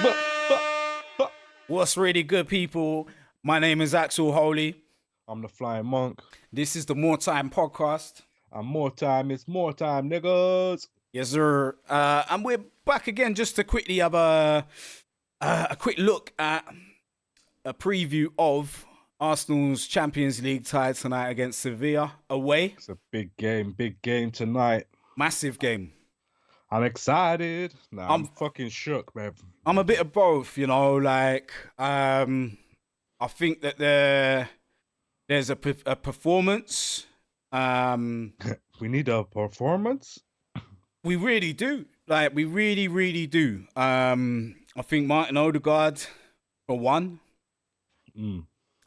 But, but, but. What's really good, people? My name is Axel Holy. I'm the Flying Monk. This is the More Time podcast. And more time, it's more time, niggas. Yes, sir. And we're back again just to quickly have a quick look at a preview of Arsenal's Champions League tie tonight against Sevilla away. It's a big game tonight. Massive game. I'm excited. Nah, I'm I'm fucking shook, man. I'm a bit of both, you know. I think that there's a performance. We need a performance. We really do. Like, we really, really do. I think Martin Odegaard, for one,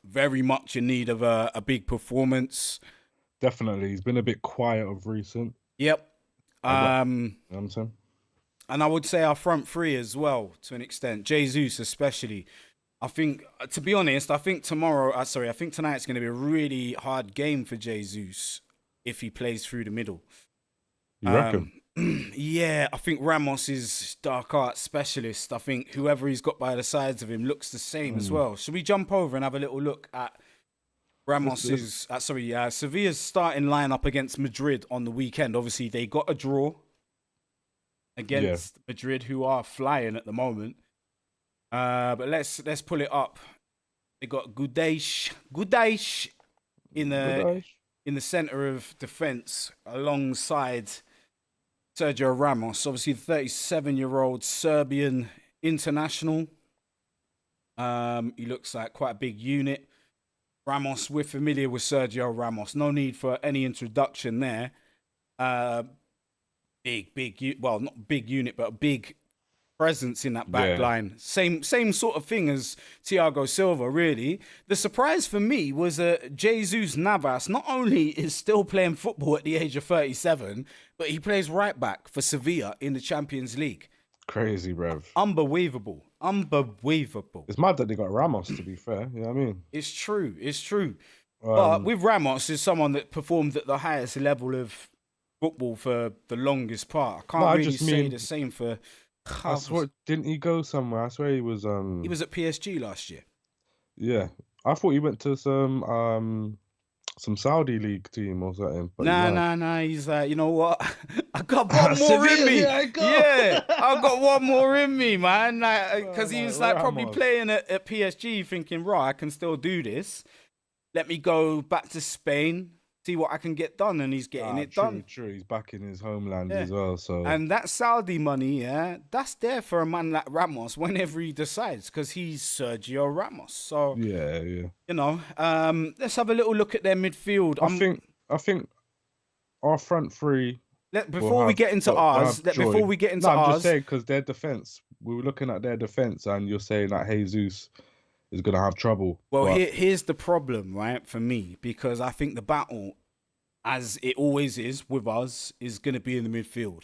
very much in need of a big performance. Definitely. He's been a bit quiet of recent. Yep. You know what I'm saying? And I would say our front three as well, to an extent. Jesus especially. I think, to be honest, I think tonight's going to be a really hard game for Jesus if he plays through the middle. You reckon? Yeah, I think Ramos is dark art specialist. I think whoever he's got by the sides of him looks the same as well. Should we jump over and have a little look at Sevilla's starting lineup against Madrid on the weekend? Obviously, they got a draw against Madrid, who are flying at the moment. But let's pull it up. They got Gudaish in the center of defense alongside Sergio Ramos, obviously the 37-year-old Serbian international. He looks like quite a big unit. Ramos, we're familiar with Sergio Ramos. No need for any introduction there. Not big unit, but a big presence in that back line. Same sort of thing as Thiago Silva, really. The surprise for me was that Jesus Navas not only is still playing football at the age of 37, but he plays right back for Sevilla in the Champions League. Crazy, bruv. Unbelievable. It's mad that they got Ramos, to be fair. You know what I mean? It's true. But with Ramos, is someone that performed at the highest level of football for the longest part. I can't say the same for... I swear, didn't he go somewhere? I swear he was... He was at PSG last year. Yeah. I thought he went to some Saudi league team or something. But nah. He's like, you know what? I got one more in me. Yeah, I got one more in me, man. Because he was probably playing at PSG thinking, right, I can still do this. Let me go back to Spain, see what I can get done, and he's getting it done. True. He's back in his homeland as well. So, and that Saudi money, that's there for a man like Ramos whenever he decides, because he's Sergio Ramos. So yeah. You know, let's have a little look at their midfield. I think our front three. Before we get into ours, I'm just saying, because their defense. We were looking at their defense, and you're saying that Jesus is going to have trouble. Well, here's the problem, right, for me, because I think the battle, as it always is with us, is going to be in the midfield.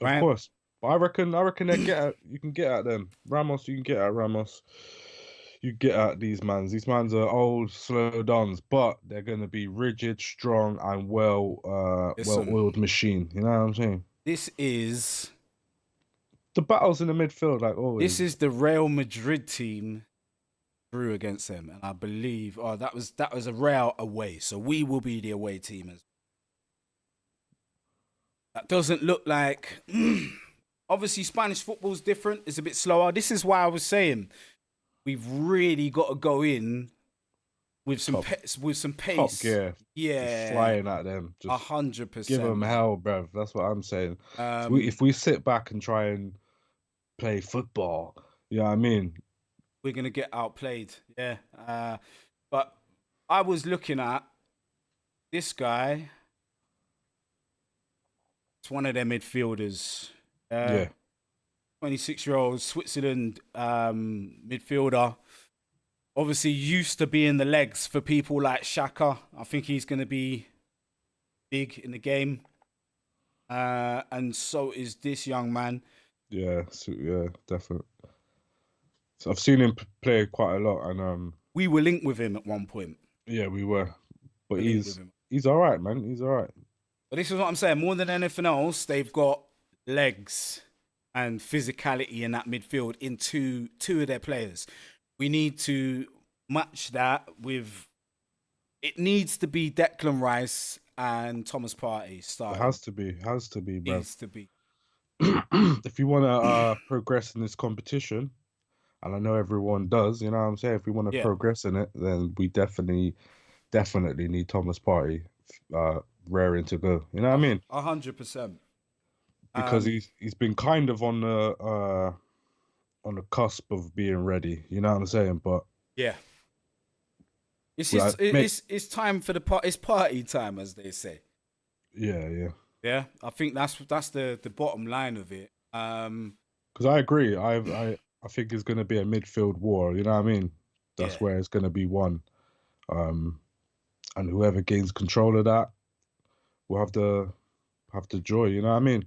Right? Of course. But I reckon you can get at them. Ramos, you can get at Ramos. You get at these mans. These mans are old, slow dons, but they're going to be rigid, strong, and well-oiled machine. You know what I'm saying? This is... The battles in the midfield, like always. This is the Real Madrid team drew against them, and I believe that was a Real away, so we will be the away team. That doesn't look like obviously Spanish football's different, it's a bit slower. This is why I was saying we've really got to go in with some pace. Top gear. Yeah, just flying at them, 100%. Give them hell, bruv. That's what I'm saying. If we sit back and try and play football, you know what I mean, we're going to get outplayed, yeah. But I was looking at this guy. It's one of their midfielders. 26-year-old Switzerland midfielder. Obviously used to be in the legs for people like Xhaka. I think he's going to be big in the game. And so is this young man. Yeah, definitely. So I've seen him play quite a lot, and we were linked with him at one point. Yeah, we were, but he's all right, man. He's all right. But this is what I'm saying. More than anything else, they've got legs. and physicality in that midfield into two of their players. We need to match that with. It needs to be Declan Rice and Thomas Partey It starting. has to be, bruv. Needs to be. If you want to progress in this competition, and I know everyone does, you know what I'm saying? If we want to Yeah. progress in it, then we definitely need Thomas Partey raring to go. You know what I mean? 100%. Because he's been kind of on the cusp of being ready. You know what I'm saying? But Yeah. It's well, just it's time for it's party time, as they say. yeah. Yeah, I think that's the bottom line of it. Because I agree. I think it's going to be a midfield war. You know what I mean? That's Yeah. where it's going to be won. And whoever gains control of that will have the joy. You know what I mean?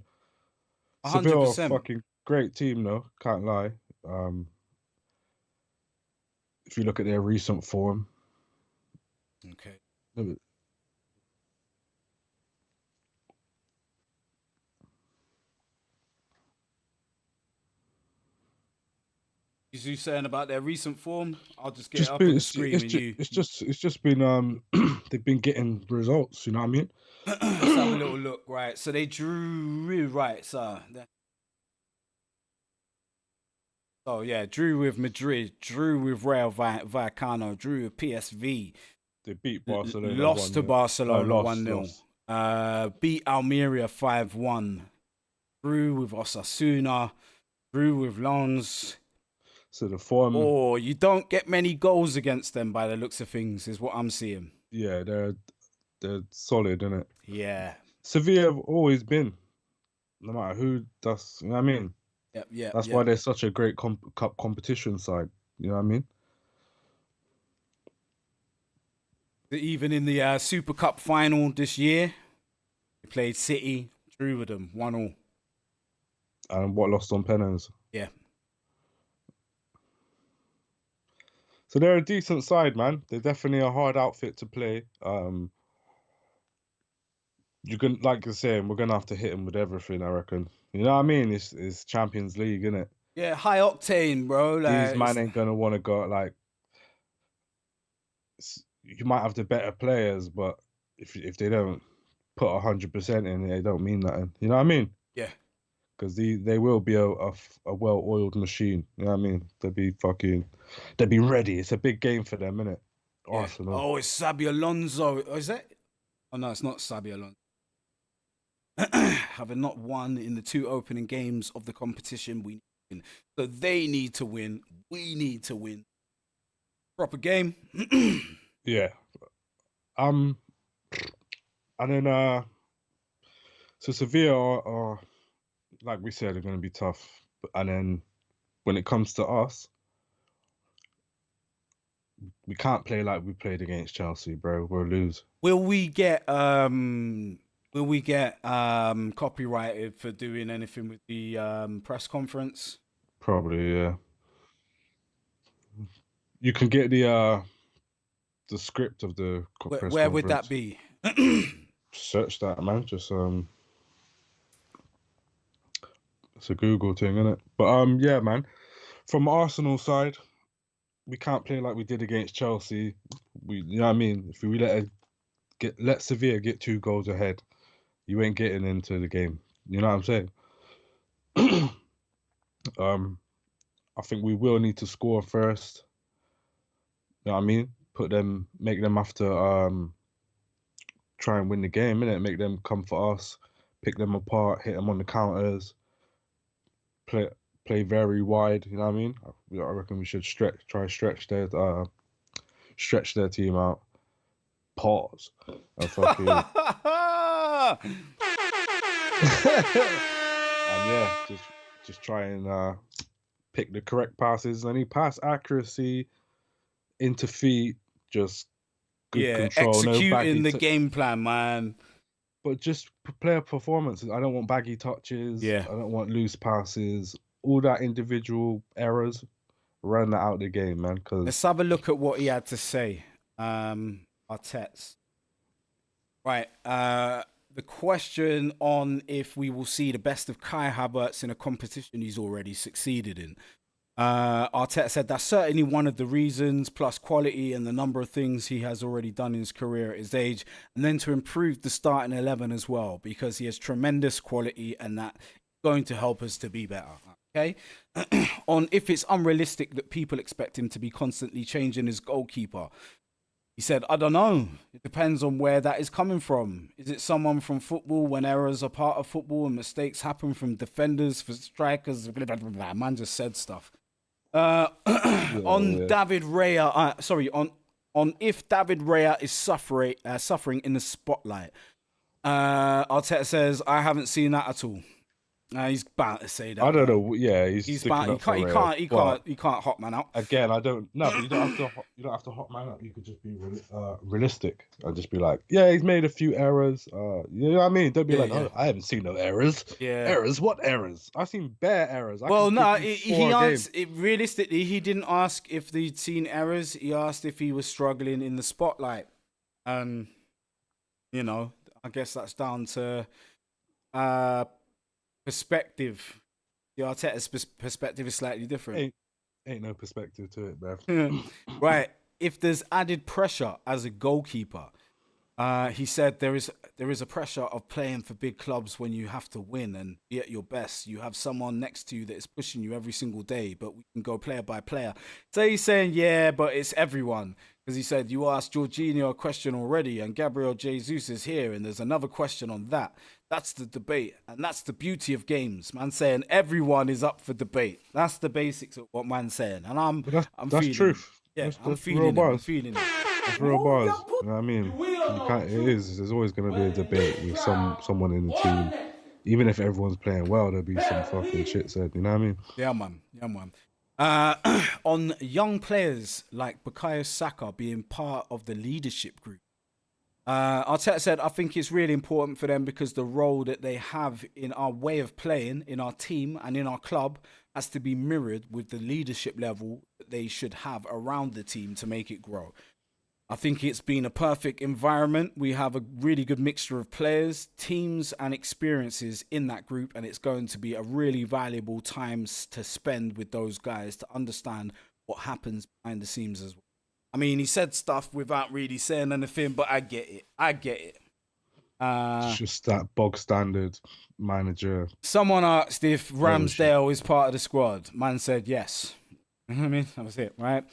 Seville, are a 100%. fucking great team, though. Can't lie. If you look at their recent form, Okay. Is you saying about their recent form? I'll just get it just up on been the screen and you. it's just been they've been getting results. You know what I mean? Let's have a little look. Right. So they drew. Right. So yeah, drew with Madrid, drew with Real Vallecano, drew with PSV. They beat Barcelona Lost to 1-0. Oh, Barcelona lost, 1-0. lost. Beat Almeria 5-1. Drew with Osasuna. Drew with Lens. So the form, Oh, you don't get many goals against them by the looks of things, is what I'm seeing. yeah, they're solid, innit? Yeah. Sevilla have always been, no matter who does. You know what I mean? Yep. That's why they're such a great cup competition side. You know what I mean? Even in the Super Cup final this year, they played City, drew with them 1-1. And what lost on penalties. Yeah. So they're a decent side, man. They're definitely a hard outfit to play. You can, like you're saying, we're gonna have to hit them with everything. I reckon. You know what I mean? It's Champions League, innit? Yeah, high octane, bro. These Like, man ain't gonna want to go like. You might have the better players, but if they don't put 100% in, they don't mean nothing. You know what I mean? yeah. Because they will be a well-oiled machine. You know what I mean? They'll be ready. It's a big game for them, innit? Yeah. Arsenal. Oh, it's Xabi Alonso. Oh, is that? Oh no, it's not Xabi Alonso. Having not won in the 2 opening games of the competition, we win. So they need to win. We need to win. Proper game. Yeah. And then so Sevilla are like we said, are going to be tough. And then when it comes to us, we can't play like we played against Chelsea, bro. We'll lose. Will we get copyrighted for doing anything with the press conference? Probably, yeah. You can get the script of the press Where would that conference. be? Search that, man. Just it's a Google thing, isn't it? But yeah, man. From Arsenal side, we can't play like we did against Chelsea. You know what I mean? If we let Sevilla get 2 goals ahead, you ain't getting into the game. You know what I'm saying? I think we will need to score first. You know what I mean? Make them have to try and win the game, innit? Make them come for us, pick them apart, hit them on the counters, play very wide. You know what I mean? I reckon we should stretch their team out. Pause. And fucking and yeah, just try and pick the correct passes. Any pass accuracy into feet, just good Yeah, control, no executing baggy. the game plan, man. But just player performances. I don't want baggy touches. Yeah. I don't want loose passes. All that individual errors, run that out of the game, man. Let's Because have a look at what he had to say. Arteta. Right. the question on if we will see the best of Kai Havertz in a competition he's already succeeded in. Arteta said that's certainly one of the reasons, plus quality and the number of things he has already done in his career at his age, and then to improve the starting 11 as well, because he has tremendous quality and that's going to help us to be better. Okay. On if it's unrealistic that people expect him to be constantly changing his goalkeeper. He said, I don't know. It depends on where that is coming from. Is it someone from football when errors are part of football and mistakes happen from defenders, for strikers? Blah, blah, blah, blah. Man just said stuff. On David Raya, on if David Raya is suffering in the spotlight. Arteta says, I haven't seen that at all. He's bound to say that. I don't know. Yeah, he's bound. He can't hot man out. Again, I don't. No, but you don't have to hot man out. You could just be realistic and just be like, yeah, he's made a few errors. You know what I mean? Don't be Oh, I haven't seen no errors. Yeah, errors. What errors? I've seen bare errors. He answered. Realistically, he didn't ask if they'd seen errors. He asked if he was struggling in the spotlight, and I guess that's down to perspective. The Arteta's perspective is slightly different. Ain't no perspective to it, bruv. Right. If there's added pressure as a goalkeeper, he said there is a pressure of playing for big clubs when you have to win and be at your best. You have someone next to you that is pushing you every single day, but we can go player by player. So he's saying, yeah, but it's everyone. Because he said, you asked Jorginho a question already and Gabriel Jesus is here and there's another question on that. That's the debate. And that's the beauty of games. Man saying everyone is up for debate. That's the basics of what man's saying. And I'm that's truth. Yeah, that's I'm feeling it. I'm feeling it. That's real bars. You know what I mean? There's always going to be a debate with someone in the team. Even if everyone's playing well, there'll be some fucking shit said. You know what I mean? Yeah, man. On young players like Bukayo Saka being part of the leadership group, Arteta said, I think it's really important for them because the role that they have in our way of playing, in our team and in our club has to be mirrored with the leadership level that they should have around the team to make it grow. I think it's been a perfect environment. We have a really good mixture of players, teams and experiences in that group, and it's going to be a really valuable time to spend with those guys to understand what happens behind the scenes as well. I mean, he said stuff without really saying anything, but I get it. It's just that bog standard manager. Someone asked if Ramsdale is part of the squad. Man said yes. You know what I mean? That was it, right?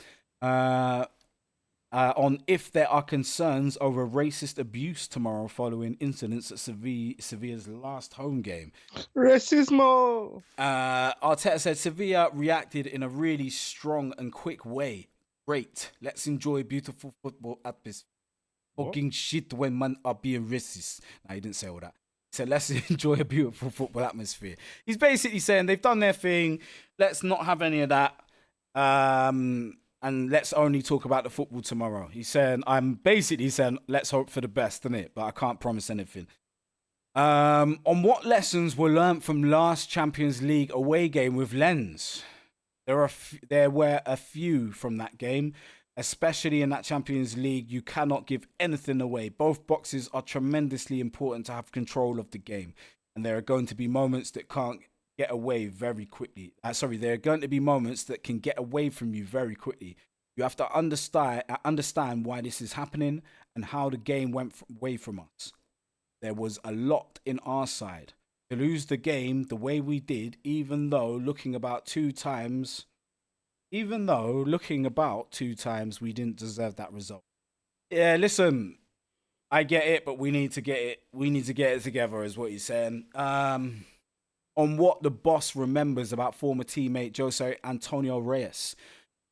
On if there are concerns over racist abuse tomorrow following incidents at Sevilla's last home game. Racismo! Arteta said Sevilla reacted in a really strong and quick way. Great. Let's enjoy beautiful football atmosphere. Fucking shit when man are being racist. No, he didn't say all that. He said, let's enjoy a beautiful football atmosphere. He's basically saying they've done their thing. Let's not have any of that. And let's only talk about the football tomorrow. He's saying, I'm basically saying, let's hope for the best, innit? But I can't promise anything. On what lessons were learnt from last Champions League away game with Lens? There were a few from that game, especially in that Champions League. You cannot give anything away. Both boxes are tremendously important to have control of the game. And there are going to be moments that can't get away very quickly. There are going to be moments that can get away from you very quickly. You have to understand why this is happening and how the game went away from us. There was a lot in our side. To lose the game the way we did, even though looking about two times, we didn't deserve that result. Yeah, listen, I get it, but we need to get it. We need to get it together, is what he's saying. On what the boss remembers about former teammate Jose Antonio Reyes.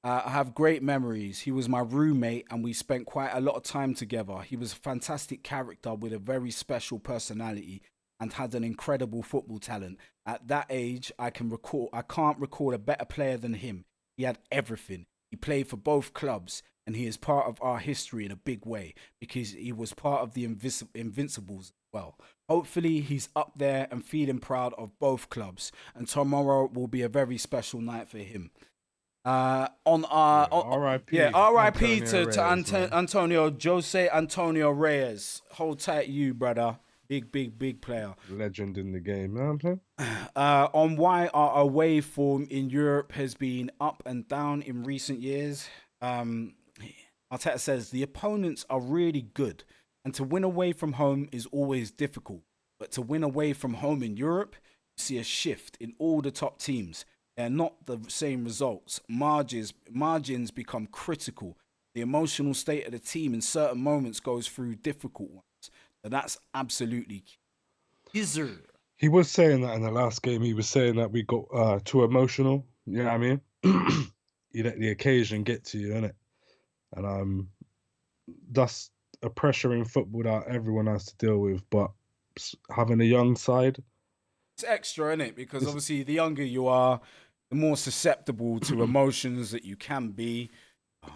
I have great memories. He was my roommate and we spent quite a lot of time together. He was a fantastic character with a very special personality and had an incredible football talent. At that age, I can't recall a better player than him. He had everything. He played for both clubs and he is part of our history in a big way because he was part of the Invincibles as well. Hopefully he's up there and feeling proud of both clubs, and tomorrow will be a very special night for him. R.I.P. to Jose Antonio Reyes. Hold tight, you brother. Big player. Legend in the game. You know what I'm saying? On why our away form in Europe has been up and down in recent years. Arteta says the opponents are really good, and to win away from home is always difficult. But to win away from home in Europe, you see a shift in all the top teams. They're not the same results. Margins become critical. The emotional state of the team in certain moments goes through difficult ones. So that's absolutely key. He was saying that in the last game. He was saying that we got too emotional. You know what I mean? You let the occasion get to you, innit? And that's a pressure in football that everyone has to deal with. But having a young side, It's extra, isn't it? Because it's, obviously, the younger you are, the more susceptible to emotions that you can be.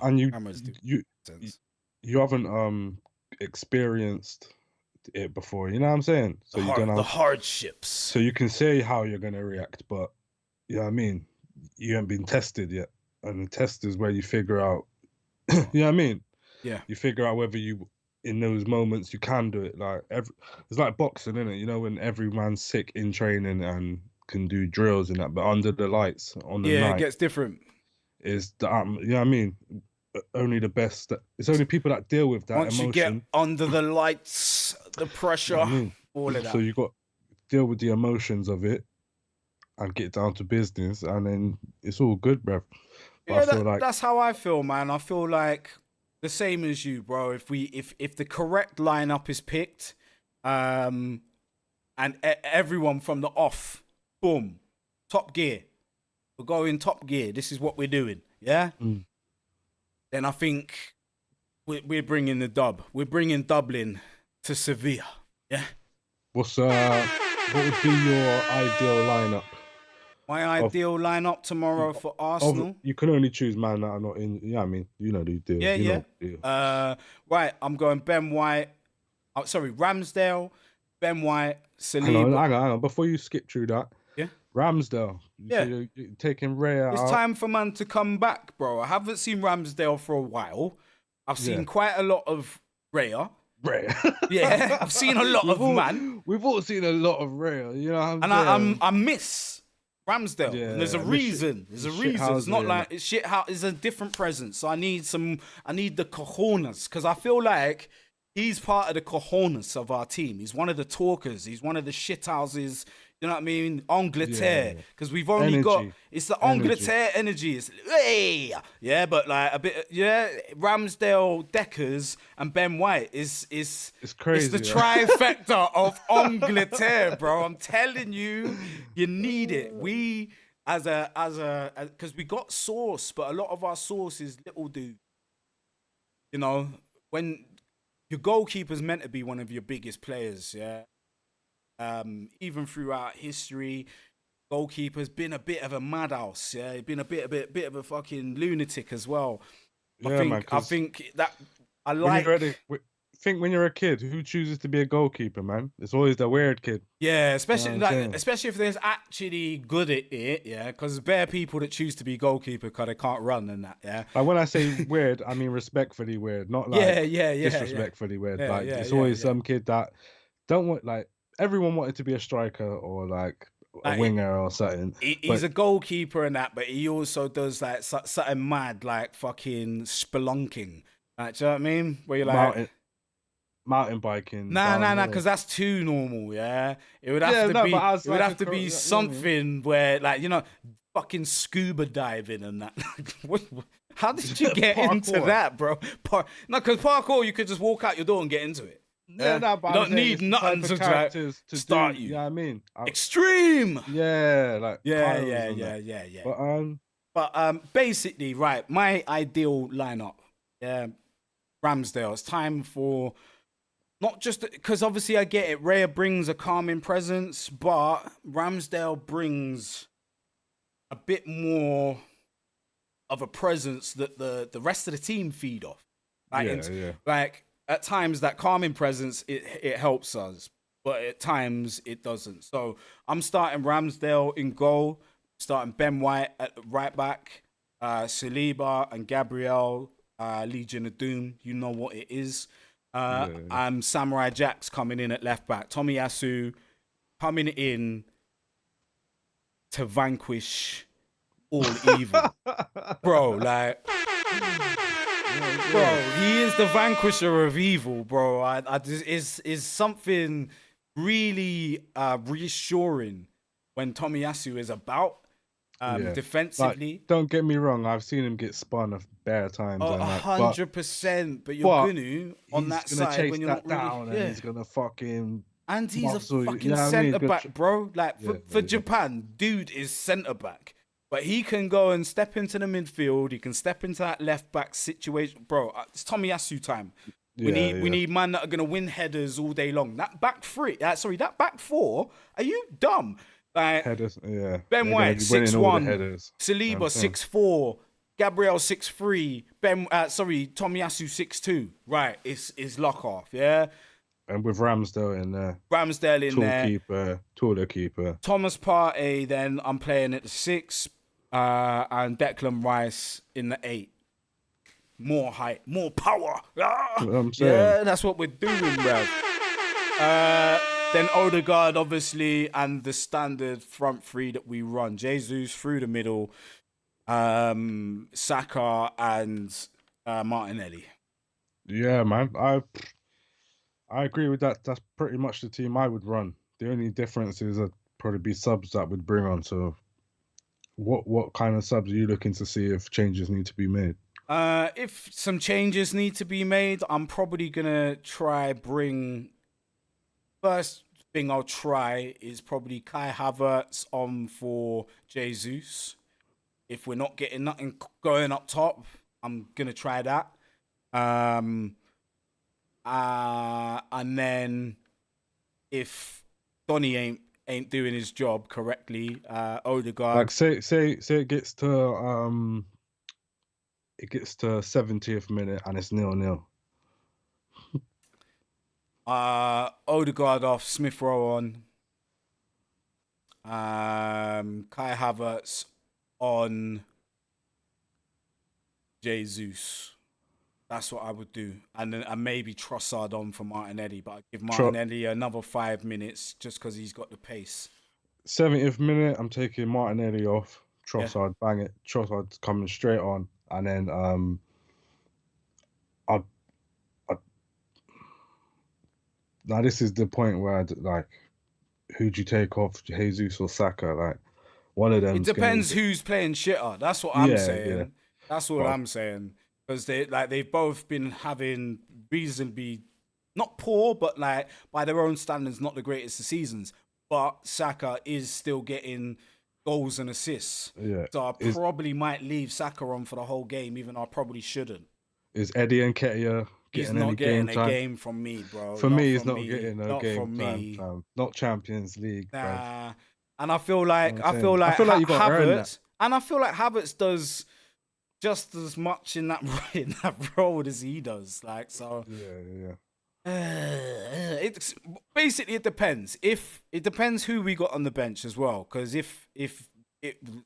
and Cameras do you sense. you haven't experienced it before. You know what I'm saying? So you don't The have. hardships. So you can say how you're gonna react, but you know what I mean. You haven't been tested yet, and the test is where you figure out. You know what I mean? Yeah. You figure out whether you, in those moments, you can do it. Like it's like boxing, isn't it? You know, when every man's sick in training and can do drills and that, but under the lights on the Yeah, it night gets different. is the you know what I mean? Only the best. It's only people that deal with that Once you get emotion. under the lights, the pressure, You know what I mean, all of so that. you got to deal with the emotions of it and get down to business, and then it's all good, bruv. But I Yeah, feel like that's how I feel, man. I feel like the same as you, bro. If the correct lineup is picked, and everyone from the off, boom, top gear. We're going top gear. This is what we're doing. Yeah. Mm. Then I think we're bringing the dub. We're bringing Dublin to Sevilla. Yeah. what would be your ideal lineup? My Of ideal lineup tomorrow for Arsenal. you can only choose man that are not in. Yeah, I mean, you know the deal. Yeah, You yeah. know the deal. Right. I'm going Ben White. Oh, sorry, Ramsdale, Ben White, Hang on, Saliba. hang on, hang on. Before you skip through that, Yeah. Ramsdale. So Yeah. you're taking Raya It's out. time for man to come back, bro. I haven't seen Ramsdale for a while. I've seen quite a lot of Raya. Raya. Yeah, I've seen a lot of man. We've all seen a lot of Raya. You know what I'm And saying? I miss Ramsdale. Yeah, And there's a I miss reason. There's a reason. It's not like it's shit. How it's a different presence. So I need the cojones because I feel like he's part of the cojones of our team. He's one of the talkers. He's one of the shit houses. You know what I mean? Angleterre. Because we've only got it's the Angleterre energy. It's hey, yeah, but like a bit, yeah. Ramsdale, Deckers, and Ben White is it's crazy. It's the trifecta of Angleterre, bro. I'm telling you, you need it. We as because we got sauce, but a lot of our sauce is little dude. You know, when your goalkeeper's meant to be one of your biggest players, yeah. Even throughout history, goalkeeper's been a bit of a madhouse, yeah. He's been a bit of a fucking lunatic as well. Yeah, man. I think that I like. When you're a kid, who chooses to be a goalkeeper, man? It's always the weird kid. Yeah, especially You know what I'm especially if there's actually good at it, yeah. Because bare people that choose to be goalkeeper because they can't run and that, yeah. Like when I say weird, I mean respectfully weird, not like disrespectfully weird. Like it's always some kid that don't want like everyone wanted to be a striker or like a winger or something. He's a goalkeeper and that, but he also does like something mad, like fucking spelunking. Like, do you know what I mean? Where you're like mountain biking. Nah, because that's too normal. Yeah, it would have to be. It would have to be something where, like, you know, fucking scuba diving and that. How did you get into that, bro? No, because parkour, you could just walk out your door and get into it. Yeah, no, but you don't need nothing to start you. Yeah, I mean, extreme. Yeah, like yeah. But basically, right, my ideal lineup. Yeah, Ramsdale. It's time for. Not just because obviously I get it. Raya brings a calming presence, but Ramsdale brings a bit more of a presence that the rest of the team feed off. Like, like at times that calming presence it helps us, but at times it doesn't. So I'm starting Ramsdale in goal, starting Ben White at right back, Saliba and Gabriel, Legion of Doom. You know what it is. Yeah. And Samurai Jack's coming in at left back. Tomiyasu coming in to vanquish all evil. Bro, like, bro, he is the vanquisher of evil, bro. I just is something really reassuring when Tomiyasu is about Yeah. Like, defensively. don't get me wrong, I've seen him get spun a bare times Oh, and that, but 100%. But you're but gonna on he's that gonna side chase when you're that not really, down and yeah. he's gonna fucking And he's a muscle you. You fucking know what I mean? centre Good back, bro. Like yeah, for yeah. Japan, dude is centre back. But he can go and step into the midfield. He can step into that left back situation, bro. It's Tomiyasu time. We Yeah. need man that are gonna win headers all day long. That back three, that back four. Are you dumb? Like Headers, yeah. Ben They're gonna White be winning all the 6'1", headers. You know what I'm Saliba saying? 6'4", Gabriel 6'3", Tomiyasu 6'2". Right, it's lock off. Yeah, And with Ramsdale in there, Ramsdale in there. taller keeper. Thomas Partey, then I'm playing at the 6, and Declan Rice in the 8. More height, more power. You know what I'm saying? Yeah, that's what we're doing, bruv. Then Odegaard, obviously, and the standard front three that we run. Jesus through the middle, Saka and Martinelli. Yeah, man. I agree with that. That's pretty much the team I would run. The only difference is I'd probably be subs that would bring on. So what kind of subs are you looking to see if changes need to be made? If some changes need to be made, I'm probably gonna try bring. First thing I'll try is probably Kai Havertz on for Jesus. If we're not getting nothing going up top, I'm gonna try that. And then if Donny ain't doing his job correctly, Odegaard. Like say it gets to 70th minute and it's 0-0. Odegaard off, Smith Rowe on. Kai Havertz on Jesus. That's what I would do. And then maybe Trossard on for Martinelli, but I'd give Martinelli another 5 minutes just because he's got the pace. 70th minute, I'm taking Martinelli off. Trossard, bang it. Trossard's coming straight on. And then now this is the point where I'd, like, who'd you take off, Jesus or Saka? Like, one of them. It depends who's playing shitter. That's what I'm saying. Yeah. That's all I'm saying. Because they've both been having reasonably not poor, but like by their own standards, not the greatest of seasons. But Saka is still getting goals and assists. Yeah. So I probably might leave Saka on for the whole game, even though I probably shouldn't. Is Eddie Nketiah He's getting not any getting game a time? game from me, bro. For me, he's not getting no game from time, me. fam. Not Champions League, bro. Nah. And I feel like I feel like you got to earn that. And I feel like Havertz does just as much in that role as he does. Like, so Yeah. It's basically, it depends. If it depends who we got on the bench as well, because if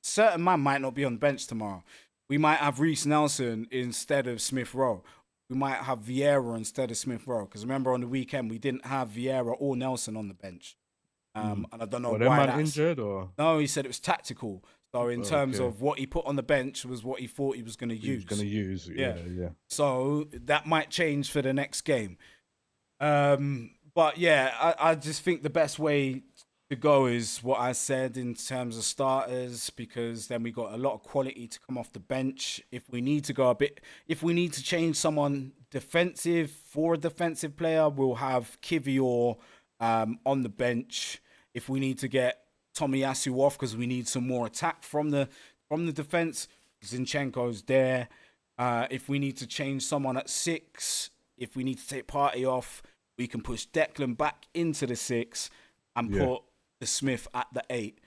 certain man might not be on the bench tomorrow, we might have Reece Nelson instead of Smith Rowe. We might have Vieira instead of Smith Rowe, because remember on the weekend we didn't have Vieira or Nelson on the bench, and I don't know why that's injured or no. He said it was tactical. So in terms of what he put on the bench was what he thought he was going to use. Yeah. So that might change for the next game. But yeah, I just think the best way to go is what I said in terms of starters, because then we got a lot of quality to come off the bench. If we need to change someone defensive for a defensive player, we'll have Kivior on the bench. If we need to get Tomiyasu off because we need some more attack from the defense, Zinchenko's there. If we need to change someone at 6, if we need to take Partey off, we can push Declan back into the 6 and put the Smith at the 8.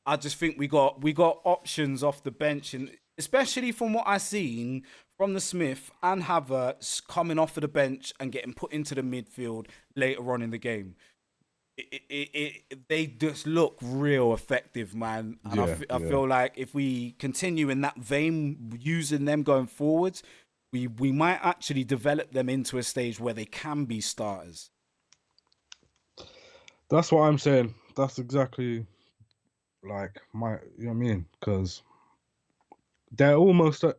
I just think we got options off the bench, and especially from what I've seen from the Smith and Havertz coming off of the bench and getting put into the midfield later on in the game. They just look real effective, man. And I feel like if we continue in that vein, using them going forwards, we might actually develop them into a stage where they can be starters. That's what I'm saying. That's exactly like you know what I mean? Because they're almost at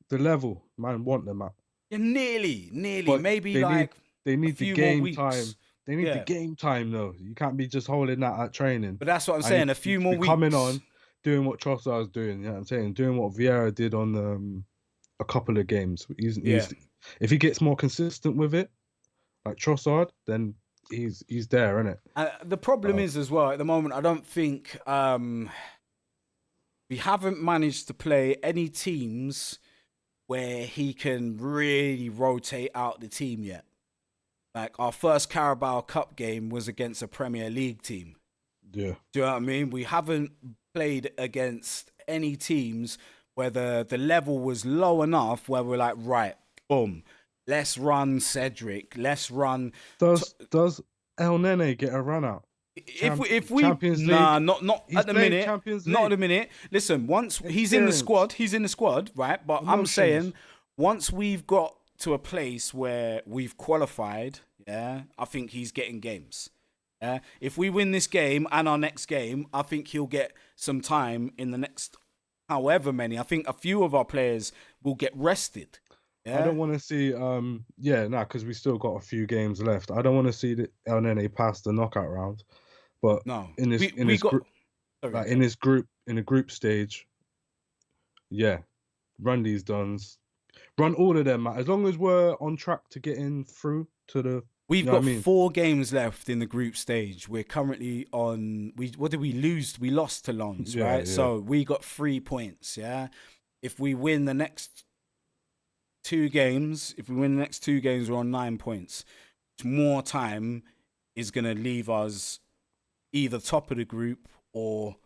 the level man want them at. Yeah, nearly, But maybe they need like they a need the few more game time. weeks. They need the Yeah, game time though. You can't be just holding that at training. but that's what I'm And saying. A you few to more be coming weeks. on, doing what Trossard's doing. You know what I'm saying? Doing what Vieira did on a couple of games. Yeah. If he gets more consistent with it, like Trossard, then he's there, isn't it? The problem is as well at the moment. I don't think we haven't managed to play any teams where he can really rotate out the team yet. Like our first Carabao Cup game was against a Premier League team. Yeah. Do you know what I mean? We haven't played against any teams where the level was low enough where we're like, right, boom, let's run Cedric, let's run. Does El Nene get a run out? If we Champions nah, League, not he's at the played minute, Champions not at League. the minute. Listen, once he's in the squad, right? But I'm Emotions. saying once we've got to a place where we've qualified, yeah, I think he's getting games. Yeah, if we win this game and our next game, I think he'll get some time in the next however many. I think a few of our players will get rested. Yeah? I don't want to see because we still got a few games left. I don't want to see the El Nene pass the knockout round. But no, in this group, like in the group stage, yeah, run these duns, run all of them, man. As long as we're on track to getting through to the. We've got 4 games left in the group stage. We're currently on. What did we lose? We lost to Lens, right? Yeah. So we got 3 points. Yeah, if we win the next 2 games, we're on 9 points. More time is gonna leave us either top of the group or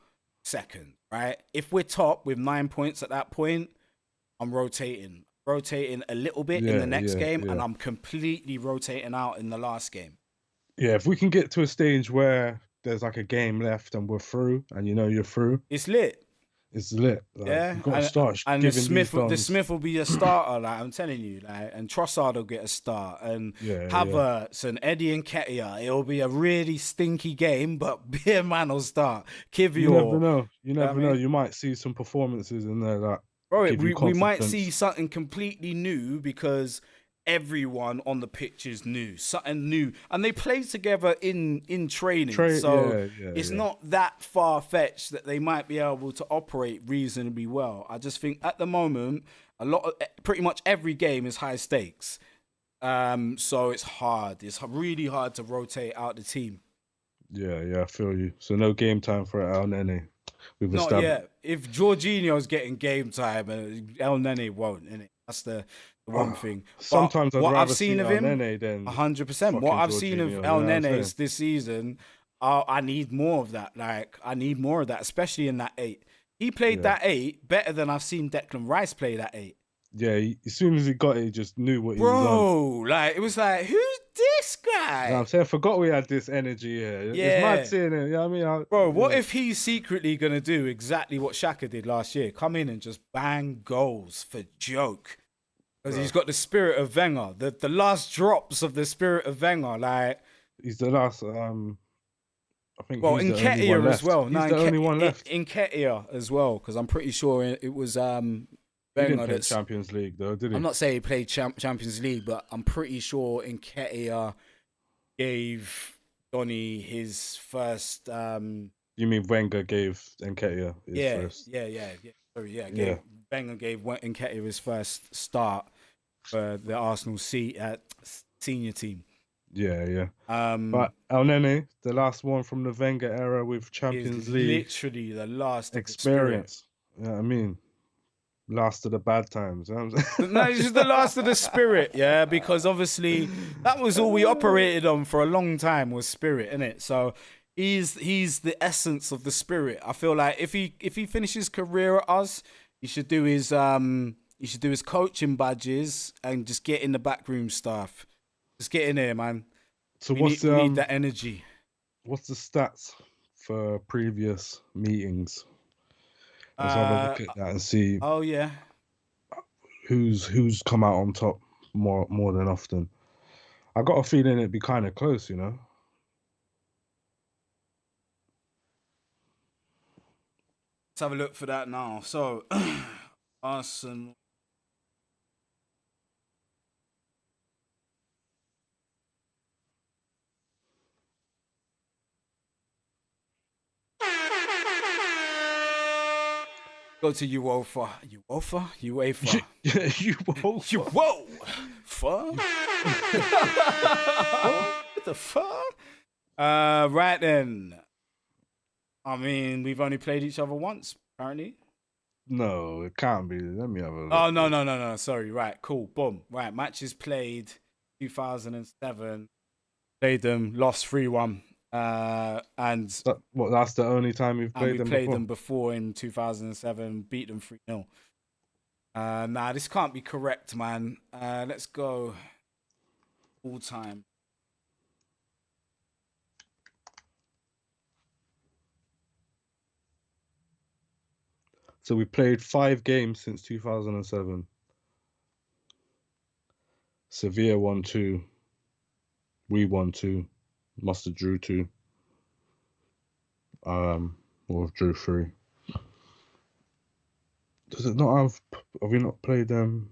second, right? If we're top with 9 points at that point, I'm rotating a little bit in the next game, and I'm completely rotating out in the last game. Yeah, if we can get to a stage where there's like a game left and we're through, and you're through, it's lit. It's lit. Like, yeah, you've got to start and giving the Smith will be a starter. Like I'm telling you, like, and Trossard will get a start, and Havertz and Eddie Nketiah. It'll be a really stinky game, but Beer Man will start. Kivior. You never know. You never know. You might see some performances in there that. Bro, we might see something completely new because everyone on the pitch is new, something new, and they play together in training. It's not that far fetched that they might be able to operate reasonably well. I just think at the moment, pretty much every game is high stakes, so it's hard. It's really hard to rotate out the team. Yeah, I feel you. So no game time for El Nene. Not yet. If Jorginho's getting game time, El Nene won't. Innit? That's the one thing. Sometimes what I've seen of him, 100%. What I've seen of El Nene this season, I need more of that. Like I need more of that, especially in that 8. He played that 8 better than I've seen Declan Rice play that 8. Yeah, as soon as he got it, he just knew what he was on. Bro, like it was like, who's this guy? You know I'm saying, I forgot we had this energy here. Yeah. It's mad seeing it. You know what I mean? Bro, what if he's secretly gonna do exactly what Xhaka did last year? Come in and just bang goals for joke. Because he's got the spirit of Wenger, the last drops of the spirit of Wenger. Like he's the last. I think. Well, Nketiah as well. He's the only one left. Nketiah as well, because I'm pretty sure it was He didn't play Champions League though, did he? I'm not saying he played Champions League, but I'm pretty sure Nketiah gave Donny his first. You mean Wenger gave Nketiah his first? Yeah. Sorry, Wenger gave Nketiah his first start for the Arsenal senior team. Yeah. But El Nene, the last one from the Wenger era with Champions League, literally the last experience. You know what I mean? Last of the bad times. No, it's just the last of the spirit, yeah, because obviously that was all we operated on for a long time was spirit, innit? So he's the essence of the spirit. I feel like if he finishes his career at us, he should do his coaching badges and just get in the backroom stuff. Just get in there, man. So we need that energy. What's the stats for previous meetings? Let's have a look at that and see. Oh yeah. who's come out on top more than often. I got a feeling it'd be kind of close, you know. Let's have a look for that now. So, Arsenal. Go to UEFA. UEFA. Yeah, you won't. UEFA. What the fuck? Right then. I mean, we've only played each other once, apparently. No, it can't be. Let me have a look. Oh, no. Sorry. Right. Cool. Boom. Right. Matches played 2007. Played them. Lost 3-1. And that's the only time we've played them before? We played them before in 2007. Beat them 3-0. Nah, this can't be correct, man. Let's go all time. So we played 5 games since 2007. Sevilla won 2. We won 2. Must have drew 2. Or drew 3. Does it not have we not played them?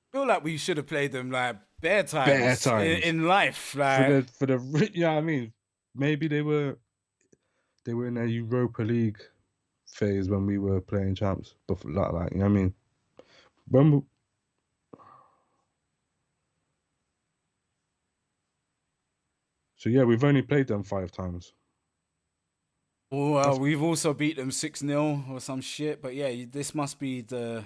I feel like we should have played them like bare times. In life. Like for the yeah, I mean, maybe they were in their Europa League phase when we were playing champs, but like you know what I mean, so yeah, we've only played them 5 times. Well, we've also beat them 6-0 or some shit. But yeah, this must be the.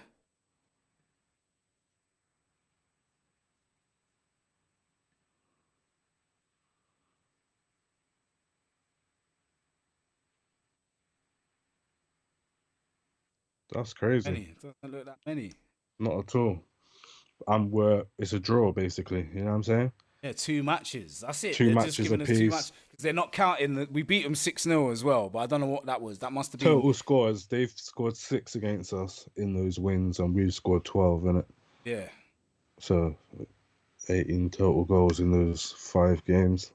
That's crazy. It doesn't look that many. Not at all. It's a draw basically. You know what I'm saying? Yeah, 2 matches. That's it. 2 They're matches just giving us 2 matches. They're not counting. We beat them 6-0 as well, but I don't know what that was. That must have been total scores. They've scored 6 against us in those wins, and we've scored 12 in it. Yeah. So 18 total goals in those 5 games.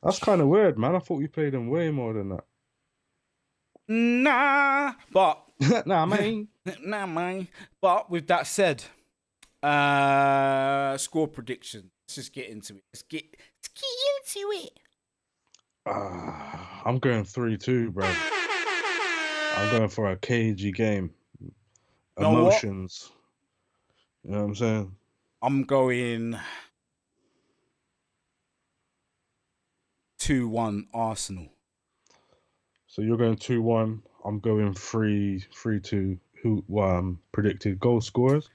That's kind of weird, man. I thought we played them way more than that. Nah, but nah, man. But with that said, score prediction. Let's just get into it. Let's get into it. I'm going 3-2, bro. I'm going for a cagey game. Emotions. You know what I'm saying? I'm going 2-1 Arsenal. So you're going 2-1. I'm going 3-2. Who predicted goal scorers?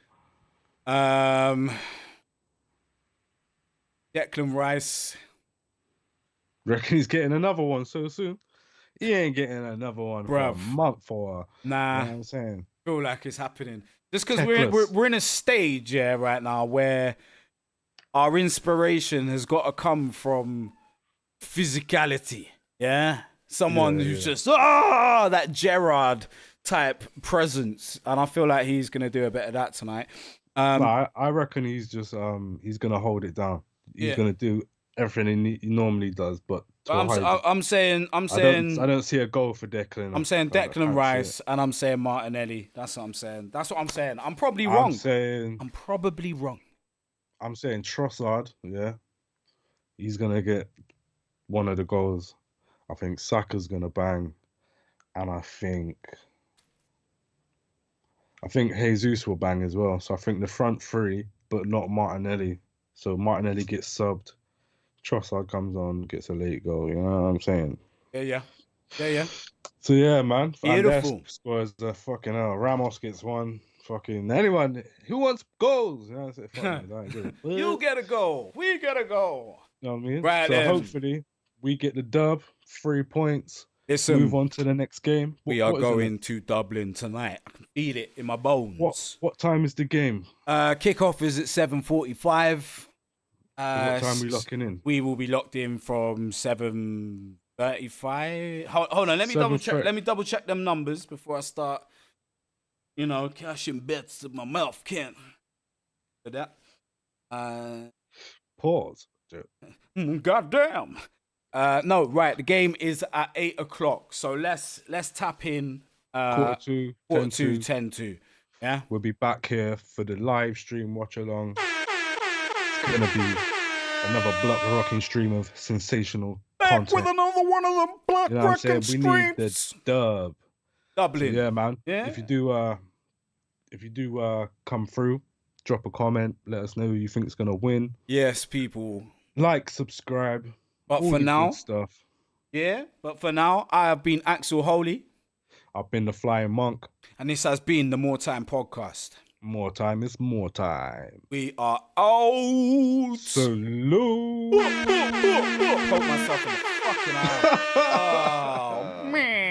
Declan Rice. Reckon he's getting another one so soon? He ain't getting another one for a month or nah. You know what I'm saying? Feel like it's happening. Just because we're in a stage right now where our inspiration has got to come from physicality. Yeah, someone who's just that Gerrard type presence, and I feel like he's gonna do a bit of that tonight. I reckon he's just he's gonna hold it down. He's gonna do everything he normally does, but I'm saying I don't see a goal for Declan. I'm saying Declan Rice, and I'm saying Martinelli. That's what I'm saying. I'm probably wrong. I'm probably wrong. I'm saying Trossard. Yeah, he's gonna get one of the goals. I think Saka's gonna bang, and I think Jesus will bang as well. So I think the front 3, but not Martinelli. So Martinelli gets subbed. Trossard comes on, gets a late goal. You know what I'm saying? Yeah. So yeah, man. Beautiful. Scores the fucking hell. Ramos gets one. Fucking anyone who wants goals. You know what I'm saying? You get a goal. We get a goal. You know what I mean? Right. So hopefully we get the dub. 3 points. Listen, move on to the next game. We are going to Dublin tonight. I can feel it in my bones. What time is the game? Kickoff is at 7:45. What time are we locking in? We will be locked in from 7:35. Hold on, let me double check. Let me double check them numbers before I start You know, cashing bets that my mouth can't. For that. Pause. Goddamn. No, right. The game is at 8 o'clock. So let's tap in. Quarter to, 10-2. Yeah. We'll be back here for the live stream watch along. It's gonna be another block rocking stream of sensational Back content. with another one of them block You know what I'm saying? rocking We need streams. the dub. Dublin. So yeah, man. Yeah. If you do come through, drop a comment. Let us know who you think is gonna win. Yes, people. Like, subscribe. But all for your now, good stuff. yeah. But for now, I have been Axel Holy, I've been the Flying Monk. and this has been the More Time Podcast. More time is more time. We are out. Salute. Poke myself in the fucking eye. Oh man.